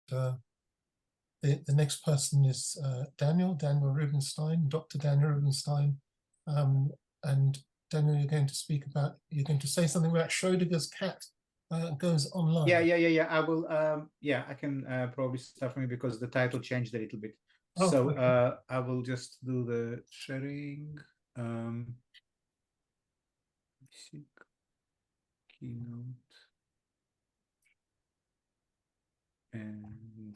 the next person is Daniel Rubinstein, Dr. Daniel Rubinstein. And Daniel, you're going to say something about Schrödinger's cat goes online. Yeah. I will, I can probably start from me because the title changed a little bit. Oh, so okay. I will just do the sharing. Keynote. And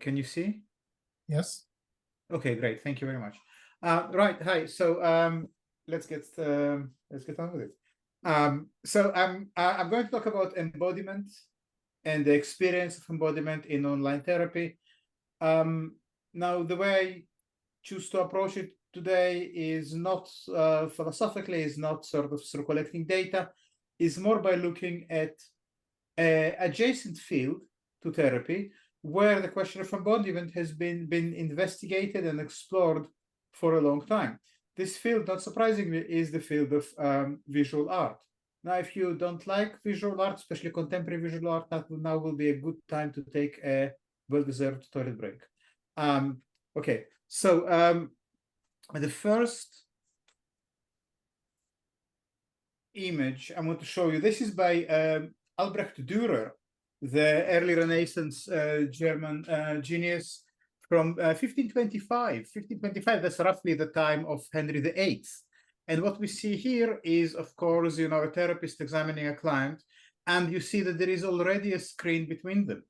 can you see? Yes. Okay, great. Thank you very much. Right. Hi. So let's get on with it. So I'm going to talk about embodiment and the experience of embodiment in online therapy. Now, the way I choose to approach it today is not philosophically, is not sort of through collecting data, is more by looking at an adjacent field to therapy, where the question of embodiment has been investigated and explored for a long time. This field, not surprisingly, is the field of visual art. Now, if you don't like visual art, especially contemporary visual art, now will be a good time to take a well-deserved toilet break. Okay, so the first image I want to show you, this is by Albrecht Dürer, the early Renaissance German genius from 1525. 1525, that's roughly the time of Henry VIII. And what we see here is, of course, a therapist examining a client, and you see that there is already a screen between them.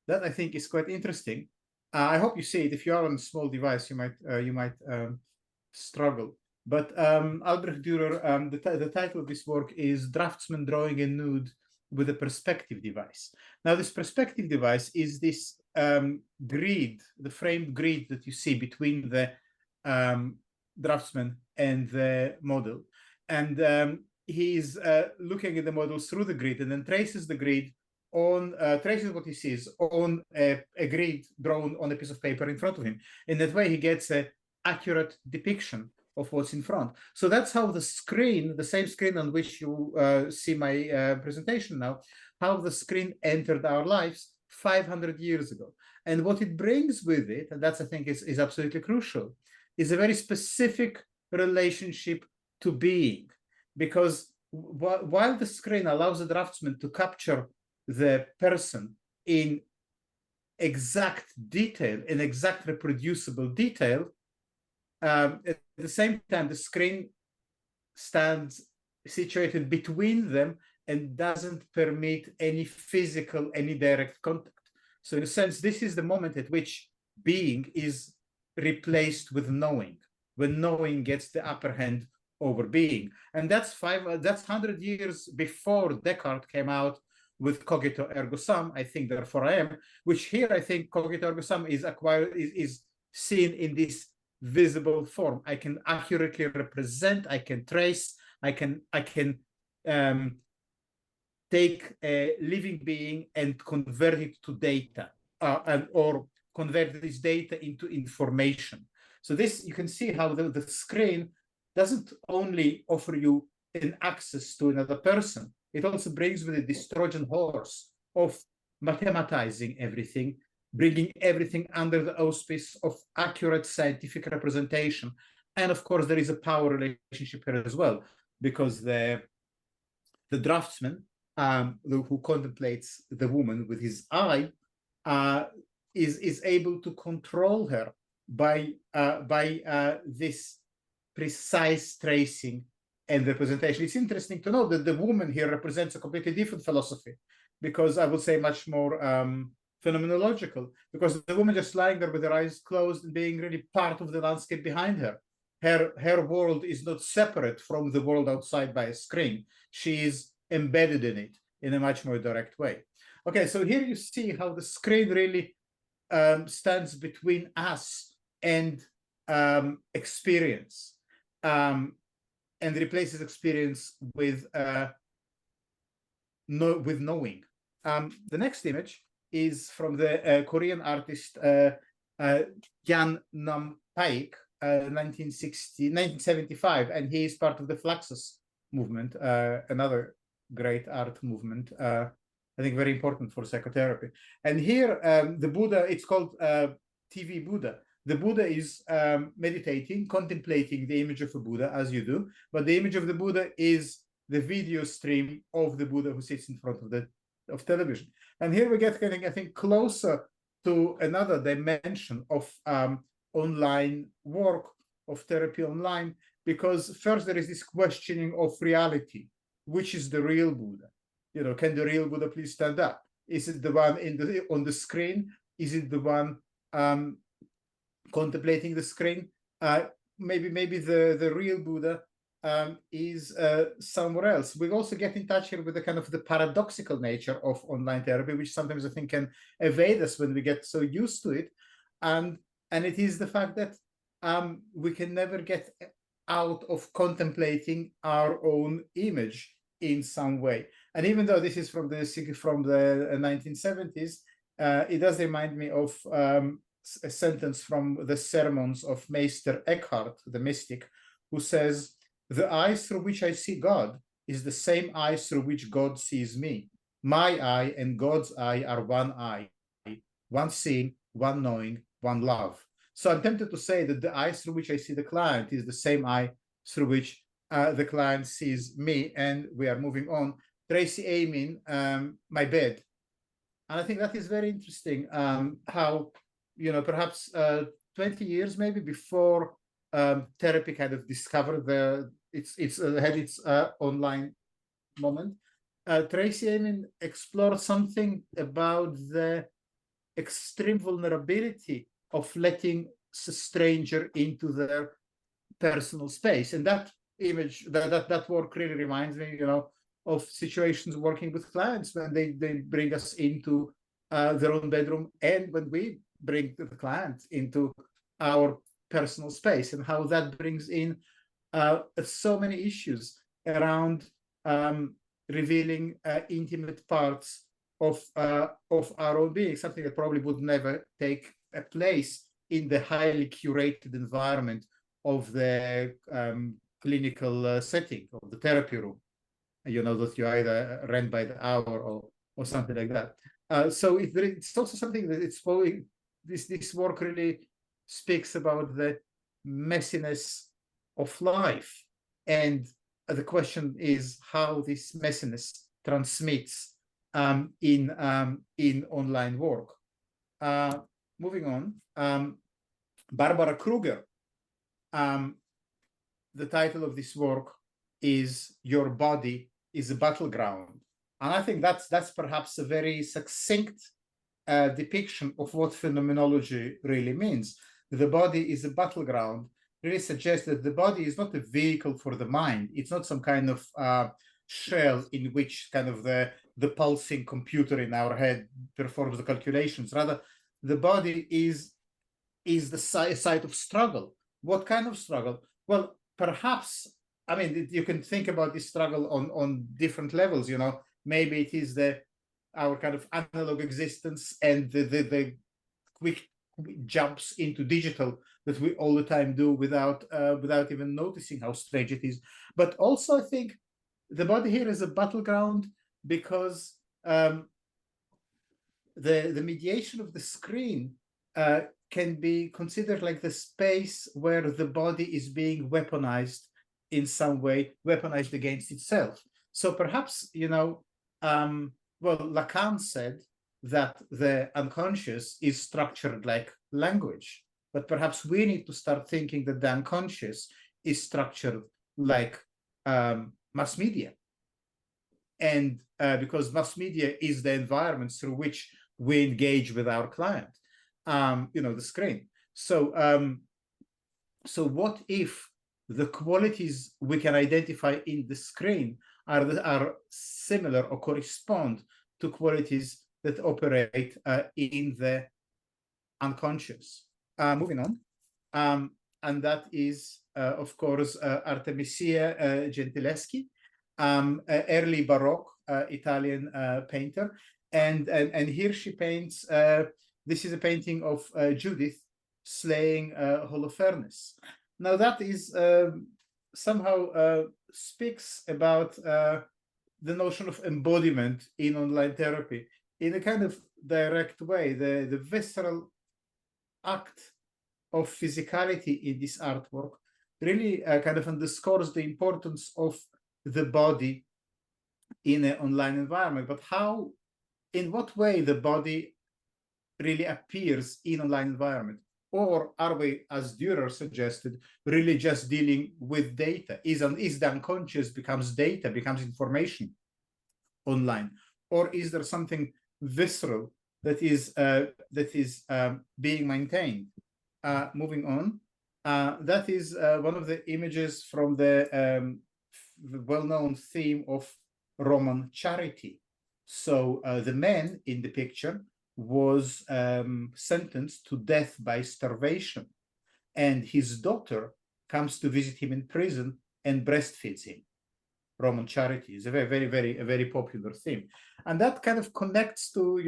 That I think is quite interesting. I hope you see it. If you are on a small device, you might struggle. But Albrecht Dürer, the title of this work is Draftsman Drawing a Nude with a Perspective Device. Now, this perspective device is this grid, the framed grid that you see between the draftsman and the model. And he's looking at the model through the grid and then traces the grid on, traces what he sees on a grid drawn on a piece of paper in front of him. In that way, he gets an accurate depiction of what's in front. So that's how the screen, the same screen on which you see my presentation now, how the screen entered our lives 500 years ago. And what it brings with it, and that's I think is absolutely crucial, is a very specific relationship to being. Because while the screen allows the draftsman to capture the person in exact detail, in exact reproducible detail, at the same time, the screen stands situated between them and doesn't permit any physical, any direct contact. So in a sense, this is the moment at which being is replaced with knowing, when knowing gets the upper hand over being. And that's 100 years before Descartes came out with cogito ergo sum, I think therefore I am, which here I think cogito ergo sum is seen in this visible form. I can accurately represent, I can trace, I can take a living being and convert it to data, or convert this data into information. So this, you can see how the screen doesn't only offer you an access to another person, it also brings with it this Trojan horse of mathematizing everything, bringing everything under the auspice of accurate scientific representation. And of course, there is a power relationship here as well, because the draftsman who contemplates the woman with his eye is able to control her by this precise tracing and representation. It's interesting to know that the woman here represents a completely different philosophy, because I would say much more phenomenological, because the woman just lying there with her eyes closed and being really part of the landscape behind her. Her world is not separate from the world outside by a screen. She is embedded in it in a much more direct way. Okay, so here you see how the screen really stands between us and experience, and replaces experience with knowing. The next image is from the Korean artist Jan Nam Paik, 1975, and he is part of the Fluxus movement, another great art movement I think very important for psychotherapy. And here, the Buddha, it's called TV Buddha. The Buddha is meditating, contemplating the image of a Buddha, as you do, but the image of the Buddha is the video stream of the Buddha who sits in front of television. And here we get getting, I think, closer to another dimension of online work, of therapy online, because first there is this questioning of reality. Which is the real Buddha? You know, can the real Buddha please stand up? Is it the one on the screen? Is it the one contemplating the screen? Maybe the real Buddha is somewhere else. We also get in touch here with the kind of the paradoxical nature of online therapy, which sometimes I think can evade us when we get so used to it. And it is the fact that we can never get out of contemplating our own image in some way. And even though this is from the 1970s, it does remind me of a sentence from the sermons of Meister Eckhart, the mystic, who says, "The eyes through which I see God is the same eyes through which God sees me. My eye and God's eye are one eye, one seeing, one knowing, one love." So I'm tempted to say that the eyes through which I see the client is the same eye through which the client sees me. And we are moving on. Tracy Amin, My Bed. And I think that is very interesting, how, you know, perhaps 20 years maybe before therapy kind of discovered had its online moment, Tracy Amin explored something about the extreme vulnerability of letting a stranger into their personal space. And that image, that work really reminds me, you know, of situations working with clients when they bring us into their own bedroom, and when we bring the client into our personal space, and how that brings in so many issues around revealing intimate parts of our own being, something that probably would never take a place in the highly curated environment of the clinical setting, of the therapy room, you know, that you either rent by the hour or something like that. So it's also something that it's probably, this work really speaks about the messiness of life, and the question is how this messiness transmits in online work. Moving on, Barbara Kruger. The title of this work is "Your Body is a Battleground," and I think that's perhaps a very succinct depiction of what phenomenology really means. The body is a battleground really suggests that the body is not a vehicle for the mind. It's not some kind of shell in which kind of the pulsing computer in our head performs the calculations. Rather, the body is the site of struggle. What kind of struggle? Well, perhaps, I mean, you can think about this struggle on different levels, you know. Maybe it is our kind of analog existence and the quick jumps into digital that we all the time do without even noticing how strange it is. But also, I think the body here is a battleground because the mediation of the screen can be considered like the space where the body is being weaponized in some way, weaponized against itself. So perhaps, you know, well, Lacan said that the unconscious is structured like language, but perhaps we need to start thinking that the unconscious is structured like mass media. And because mass media is the environment through which we engage with our client, you know, the screen. So, so what if the qualities we can identify in the screen are similar or correspond to qualities that operate in the unconscious? Moving on, and that is, of course, Artemisia Gentileschi, early Baroque Italian painter, and here she paints. This is a painting of Judith slaying Holofernes. Now that is somehow speaks about the notion of embodiment in online therapy in a kind of direct way. The visceral act of physicality in this artwork really kind of underscores the importance of the body in an online environment, but how, in what way the body really appears in online environment? Or are we, as Dürer suggested, really just dealing with data? Is the unconscious becomes data, becomes information online? Or is there something visceral that is being maintained? Moving on, that is one of the images from the well-known theme of Roman charity. So the man in the picture was sentenced to death by starvation, and his daughter comes to visit him in prison and breastfeeds him. Roman charity is a very popular theme, and that kind of connects to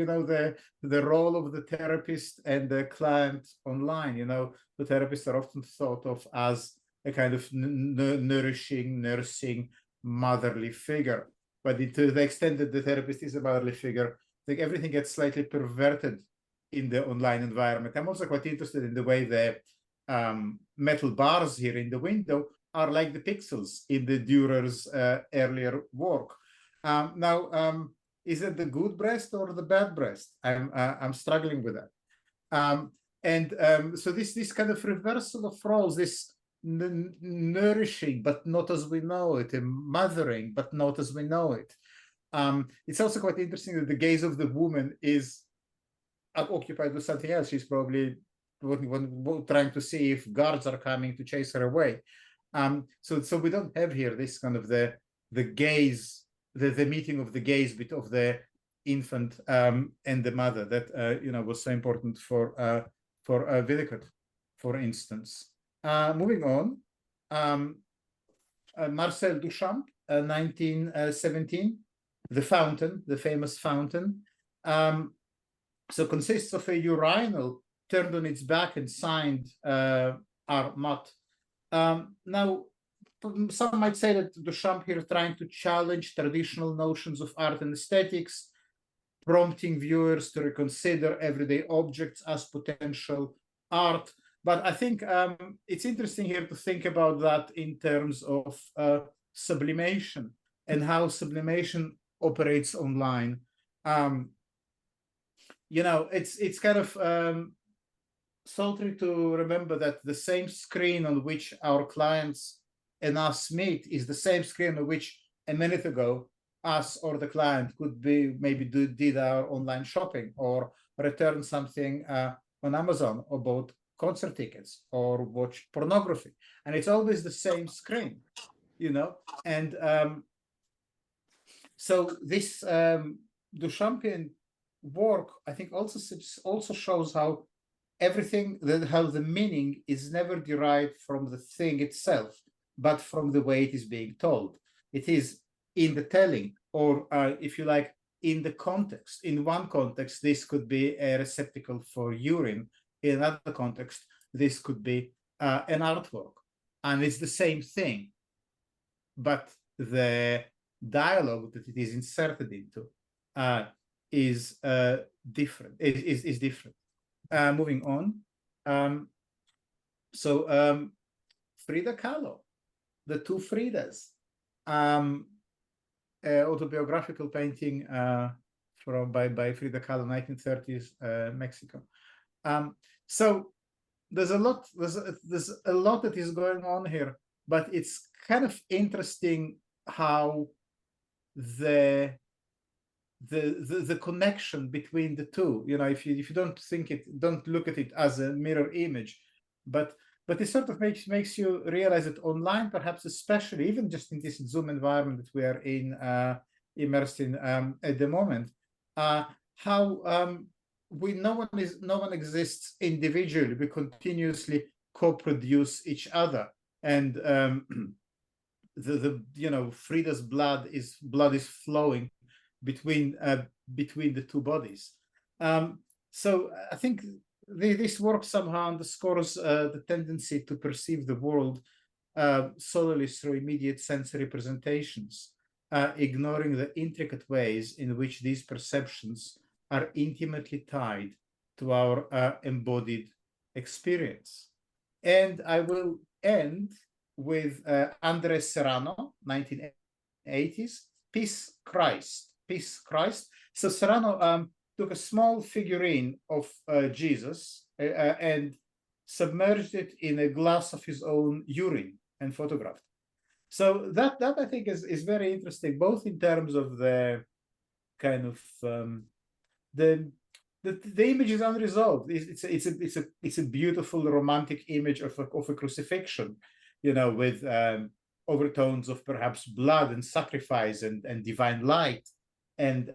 the role of the therapist and the client online. The therapists are often thought of as a kind of nourishing, nursing, motherly figure, but to the extent that the therapist is a motherly figure, I think everything gets slightly perverted in the online environment. I'm also quite interested in the way the metal bars here in the window are like the pixels in the Dürer's earlier work. Now, is it the good breast or the bad breast? I'm struggling with that. So this kind of reversal of roles, this nourishing but not as we know it, and mothering but not as we know it. It's also quite interesting that the gaze of the woman is occupied with something else. She's probably trying to see if guards are coming to chase her away. So we don't have here this kind of the gaze, the meeting of the gaze of the infant and the mother that was so important for Winnicott, for instance. Moving on, Marcel Duchamp, 1917, the fountain, the famous fountain. So consists of a urinal turned on its back and signed Armat. Now, some might say that Duchamp here is trying to challenge traditional notions of art and aesthetics, prompting viewers to reconsider everyday objects as potential art. But I think it's interesting here to think about that in terms of sublimation and how sublimation operates online. It's kind of sultry to remember that the same screen on which our clients and us meet is the same screen on which a minute ago us or the client could be maybe did our online shopping or return something on Amazon or bought concert tickets or watch pornography, and it's always the same screen, and so this Duchampian work, I think, also shows how how the meaning is never derived from the thing itself, but from the way it is being told. It is in the telling, or if you like, in the context. In one context, this could be a receptacle for urine. In another context, this could be an artwork. And it's the same thing, but the dialogue that it is inserted into is different. Is different. Moving on. Frida Kahlo, the two Fridas, autobiographical painting by Frida Kahlo, 1930s Mexico. So there's a lot that is going on here, but it's kind of interesting how the connection between the two, if you don't look at it as a mirror image, but it sort of makes you realize that online, perhaps especially, even just in this Zoom environment that we are immersed in at the moment, how no one exists individually. We continuously co-produce each other, and Frida's blood is flowing between the two bodies. So I think this work somehow underscores the tendency to perceive the world solely through immediate sensory representations. ignoring the intricate ways in which these perceptions are intimately tied to our embodied experience. And I will end with Andres Serrano, 1980s, Peace Christ. Peace Christ. So Serrano took a small figurine of Jesus and submerged it in a glass of his own urine and photographed. So that I think is very interesting, both in terms of the kind of the image is unresolved. It's a beautiful romantic image of a crucifixion, you know, with overtones of perhaps blood and sacrifice and divine light and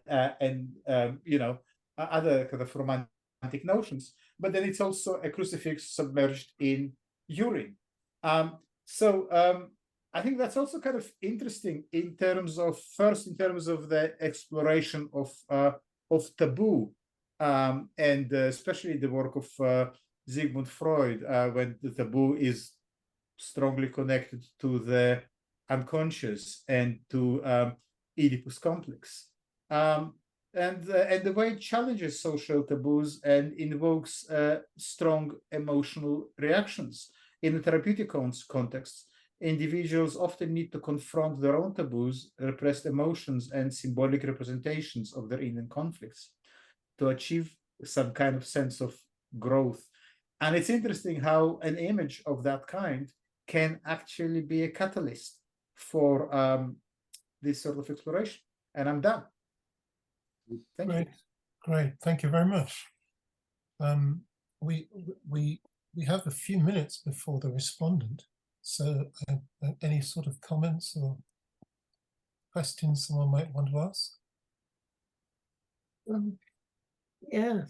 you know, other kind of romantic notions. But then it's also a crucifix submerged in urine. I think that's also kind of interesting in terms of the exploration of taboo, and especially the work of Sigmund Freud, when the taboo is strongly connected to the unconscious and to Oedipus complex, and the way it challenges social taboos and invokes strong emotional reactions in the therapeutic context. Individuals often need to confront their own taboos, repressed emotions, and symbolic representations of their inner conflicts to achieve some kind of sense of growth. And it's interesting how an image of that kind can actually be a catalyst for this sort of exploration. And I'm done. Thank you. Great. Thank you very much. We have a few minutes before the respondent. So any sort of comments or questions someone might want to ask? Yeah,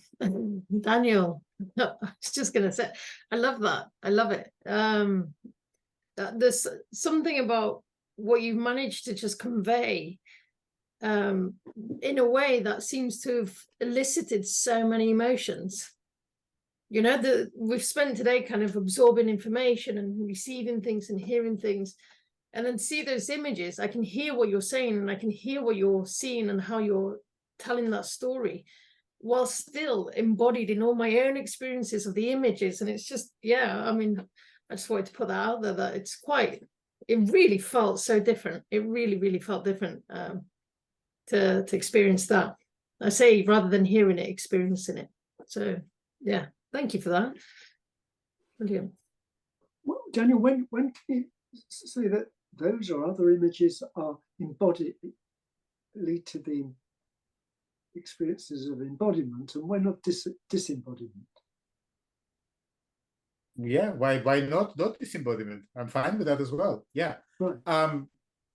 Daniel, I was just going to say, I love that. I love it. There's something about what you've managed to just convey in a way that seems to have elicited so many emotions. You know, we've spent today kind of absorbing information and receiving things and hearing things, and then see those images. I can hear what you're saying, and I can hear what you're seeing and how you're telling that story, while still embodied in all my own experiences of the images. And it's just, yeah, I mean, I just wanted to put that out there, that it really felt so different. It really, really felt different to experience that. I say, rather than hearing it, experiencing it. So, yeah. Thank you for that. Brilliant. Well, Daniel, when can you say that those or other images are embodied, lead to the experiences of embodiment, and when of disembodiment? Yeah, why not disembodiment? I'm fine with that as well. Yeah. Right.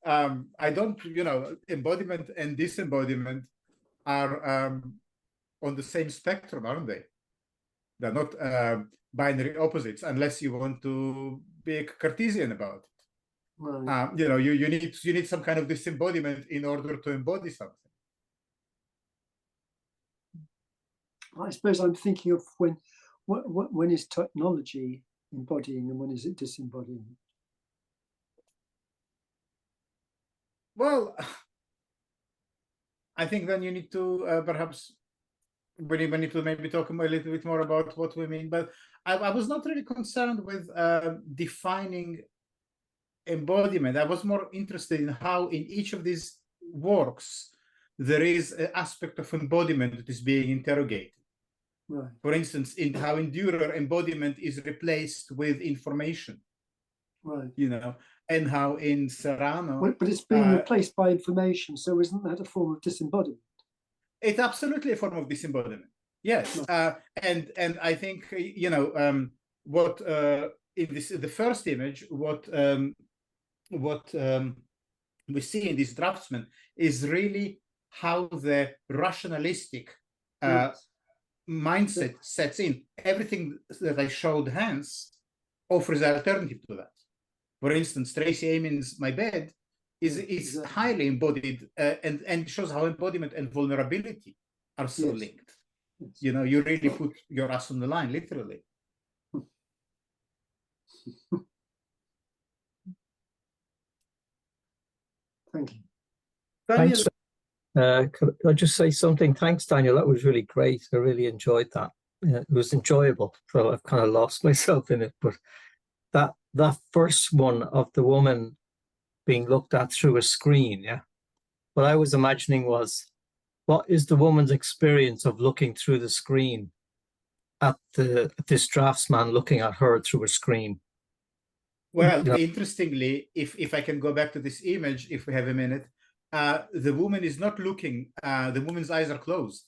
I don't, you know, embodiment and disembodiment are on the same spectrum, aren't they? They're not binary opposites, unless you want to be Cartesian about it. Right. You know, you need some kind of disembodiment in order to embody something. I suppose I'm thinking of when is technology embodying and when is it disembodying? Well, I think then you need to perhaps we need to maybe talk a little bit more about what we mean. But I was not really concerned with defining embodiment. I was more interested in how in each of these works there is an aspect of embodiment that is being interrogated. Right. For instance, in how in Dürer embodiment is replaced with information. Right. You know, and how in Serrano. Well, but it's being replaced by information, so isn't that a form of disembodiment? It's absolutely a form of disembodiment. Yes, and I think, you know, what in the first image, what we see in this draftsman is really how the rationalistic mindset sets in. Everything that I showed Hans offers an alternative to that. For instance, Tracy Emin's My Bed is highly embodied, and shows how embodiment and vulnerability are so linked. Yes. You know, you really put your ass on the line, literally. Thank you. Daniel, Thanks. Could I just say something? Thanks, Daniel. That was really great. I really enjoyed that. It was enjoyable. So I've kind of lost myself in it. But that first one of the woman being looked at through a screen, yeah. What I was imagining was, what is the woman's experience of looking through the screen at this draftsman looking at her through a screen? well, interestingly, if I can go back to this image, if we have a minute, the woman is not looking. The woman's eyes are closed.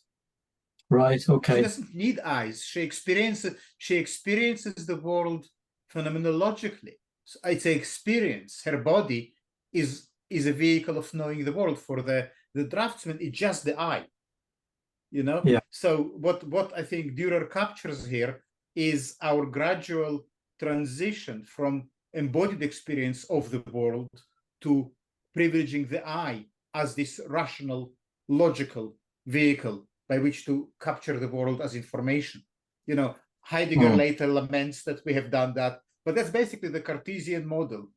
Right. Okay. She doesn't need eyes. She experiences the world phenomenologically. So it's an experience. Her body is a vehicle of knowing the world. For the draftsman, it's just the eye. You know. Yeah. So what I think Dürer captures here is our gradual transition from embodied experience of the world to privileging the eye as this rational, logical vehicle by which to capture the world as information. You know, Heidegger later laments that we have done that, but that's basically the Cartesian model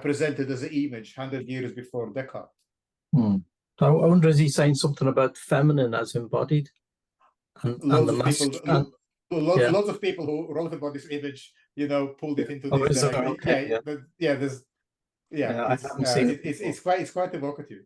presented as an image 100 years before Descartes. I wonder, is he saying something about feminine as embodied? Lots of people who wrote about this image, you know, pulled it into this. Okay, I haven't seen it. It's quite evocative.